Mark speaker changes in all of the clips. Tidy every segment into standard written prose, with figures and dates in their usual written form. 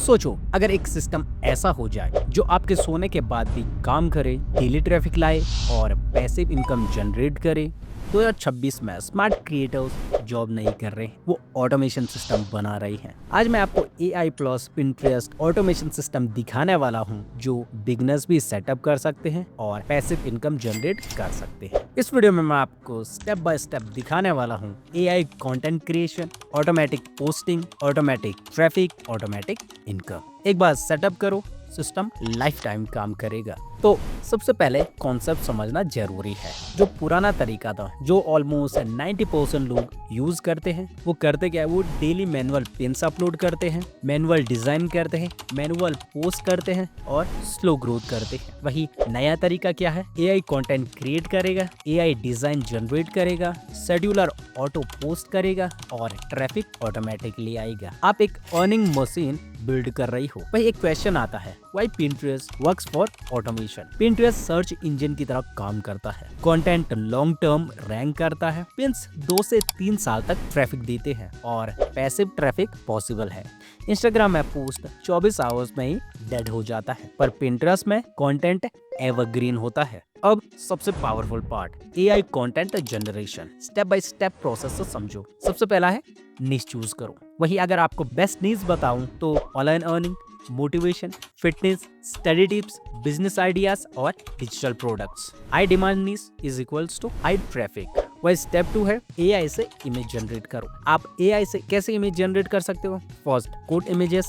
Speaker 1: सोचो अगर एक सिस्टम ऐसा हो जाए जो आपके सोने के बाद भी काम करे, डेली ट्रैफिक लाए और पैसिव इनकम जनरेट करे। 2026 में स्मार्ट क्रिएटर्स जॉब नहीं कर रहे, वो ऑटोमेशन सिस्टम बना रही हैं। आज मैं आपको AI plus Pinterest automation system दिखाने वाला हूं जो बिगनर्स भी सेटअप कर सकते हैं और पैसिव इनकम जनरेट कर सकते हैं। इस वीडियो में मैं आपको स्टेप बाय स्टेप दिखाने वाला हूं AI content creation, automatic posting, automatic traffic, automatic income. एक बार सेटअप करो, सिस्टम लाइफ टाइम काम करेगा। तो सबसे पहले कॉन्सेप्ट समझना जरूरी है। जो पुराना तरीका था, जो ऑलमोस्ट 90% लोग यूज करते हैं, वो करते क्या है, वो डेली मैनुअल पिन्स अपलोड करते हैं, मैनुअल डिजाइन करते हैं, मैनुअल पोस्ट करते हैं और स्लो ग्रोथ करते हैं। वही नया तरीका क्या है, AI कंटेंट क्रिएट करेगा, AI डिजाइन जनरेट करेगा, शेड्यूलर ऑटो पोस्ट करेगा और ट्रैफिक ऑटोमेटिकली आएगा। आप एक अर्निंग मशीन बिल्ड कर रही हो। वही एक क्वेश्चन आता है, why Pinterest works for automation. Pinterest search engine की तरह काम करता है, कंटेंट लॉन्ग टर्म रैंक करता है, पिन्स 2 से 3 साल तक ट्रैफिक देते हैं और पैसिव ट्रैफिक पॉसिबल है। इंस्टाग्राम में पोस्ट 24 आवर्स में ही डेड हो जाता है, पर Pinterest में कंटेंट एवरग्रीन होता है। अब सबसे powerful part, AI content generation. Step by step process को समझो। सबसे पहला है नीश चूज करो। वही अगर आपको बेस्ट नीश बताऊं तो online earning, motivation, fitness, study tips, business ideas और digital products. High demand niche is equals to high traffic. वही स्टेप 2 है AI से इमेज जनरेट करो। आप AI से कैसे इमेज जनरेट कर सकते हो? First code images,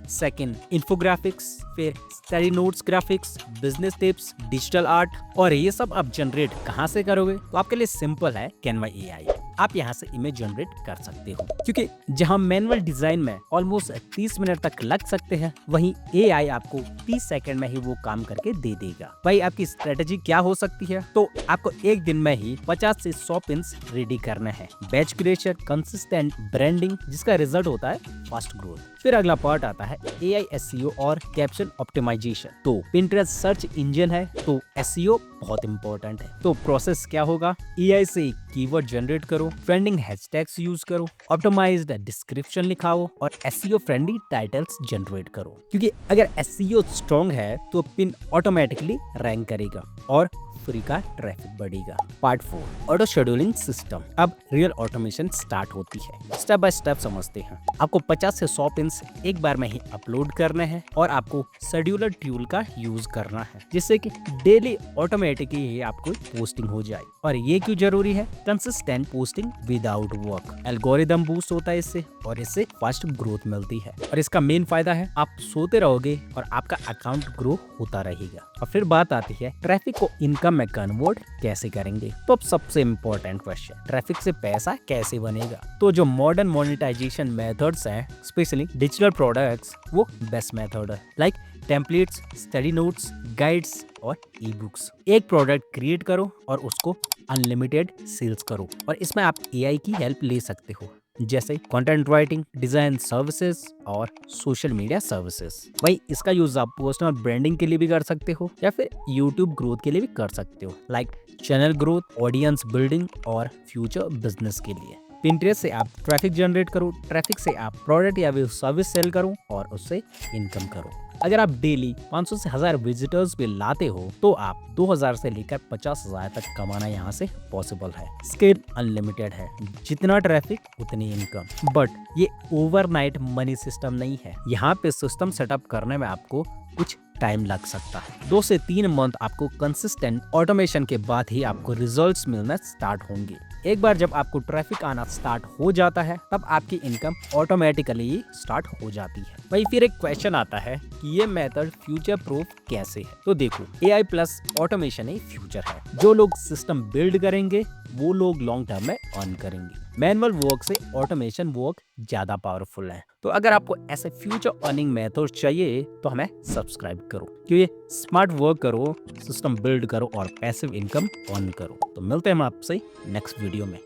Speaker 1: second infographics, फिर study notes graphics, business tips, digital art. और ये सब आप जनरेट कहाँ से करोगे? तो आपके लिए सिंपल है, कैनवा AI। आप यहाँ से इमेज जनरेट कर सकते हो, क्योंकि जहाँ मैनुअल डिजाइन में ऑलमोस्ट 30 मिनट तक लग सकते हैं, वहीं AI आपको 30 सेकंड में ही वो काम करके दे देगा। भाई आपकी स्ट्रेटेजी क्या हो सकती है? तो आपको एक दिन में ही 50 से 100 पिन्स रेडी करने हैं। बैच क्रिएशन, कंसिस्टेंट ब्रांडिंग, जिसका रिजल्ट होता है फास्ट ग्रोथ। फिर अगला पार्ट आता है AI SEO और कैप्शन ऑप्टिमाइजेशन। तो Pinterest सर्च इंजन है, तो SEO बहुत इंपॉर्टेंट है। तो प्रोसेस क्या होगा, AI से कीवर्ड जनरेट करो, ट्रेंडिंग हैशटैग्स यूज करो, ऑप्टिमाइज्ड डिस्क्रिप्शन लिखाओ और SEO फ्रेंडली टाइटल्स जनरेट करो। क्योंकि अगर SEO स्ट्रॉन्ग है तो पिन ऑटोमेटिकली रैंक करेगा और फ्री का ट्रैफिक बढ़ेगा। Part 4, auto scheduling system. अब रियल ऑटोमेशन स्टार्ट होती है। स्टेप बाय स्टेप समझते हैं। आपको 50 से 100 पिन्स एक बार में ही अपलोड करने हैं और आपको शेड्यूलर टूल का यूज करना है, जिससे कि डेली ऑटोमेटिकली ही आपको पोस्टिंग हो जाए। और ये क्यों जरूरी है? Consistent posting without work. Algorithm boost होता है इससे और इससे फास्ट ग्रोथ मिलती है। और इसका मेन फायदा है, आप सोते रहोगे और आपका अकाउंट ग्रो होता रहेगा। और फिर बात आती है ट्रैफिक को इनकम में कन्वर्ट कैसे करेंगे। तो अब सबसे इम्पोर्टेंट क्वेश्चन, ट्रैफिक से पैसा कैसे बनेगा? तो जो मॉडर्न मोनेटाइजेशन मेथड्स हैं, स्पेशली डिजिटल प्रोडक्ट्स, वो बेस्ट मेथड है। Like templates, study notes, guides और ई बुक्स। एक प्रोडक्ट क्रिएट करो और उसको अनलिमिटेड सेल्स करो। और इसमें आप AI की हेल्प ले सकते हो, जैसे कंटेंट राइटिंग, डिजाइन सर्विसेज और सोशल मीडिया सर्विसेज। भाई इसका यूज आप पर्सनल ब्रांडिंग के लिए भी कर सकते हो या फिर यूट्यूब ग्रोथ के लिए भी कर सकते हो, like channel growth, audience building और फ्यूचर बिजनेस के लिए। Pinterest से आप ट्रैफिक जनरेट करो, ट्रैफिक से आप प्रोडक्ट या सर्विस सेल करो और उससे इनकम करो। अगर आप डेली 500 से 1000 विजिटर्स भी लाते हो तो आप 2000 से लेकर 50,000 तक कमाना यहाँ से पॉसिबल है। स्केल अनलिमिटेड है, जितना ट्रैफिक उतनी इनकम। बट ये ओवरनाइट मनी सिस्टम नहीं है। यहाँ पे सिस्टम सेटअप करने में आपको कुछ टाइम लग सकता है। 2 से 3 मंथ आपको कंसिस्टेंट ऑटोमेशन के बाद ही आपको रिजल्ट्स मिलना स्टार्ट होंगे। एक बार जब आपको ट्रैफिक आना स्टार्ट हो जाता है, तब आपकी इनकम ऑटोमेटिकली स्टार्ट हो जाती है। वही फिर एक क्वेश्चन आता है कि ये मेथड फ्यूचर प्रूफ कैसे है? तो देखो, AI प्लस ऑटोमेशन ही फ्यूचर है। जो लोग सिस्टम बिल्ड करेंगे वो लोग लॉन्ग टर्म में अर्न करेंगे। मैनुअल वर्क से ऑटोमेशन वर्क ज्यादा पावरफुल है। तो अगर आपको ऐसे फ्यूचर अर्निंग मेथड चाहिए तो हमें सब्सक्राइब करो, क्योंकि स्मार्ट वर्क करो, सिस्टम बिल्ड करो और पैसिव इनकम अर्न करो। तो मिलते हैं हम आपसे नेक्स्ट वीडियो में।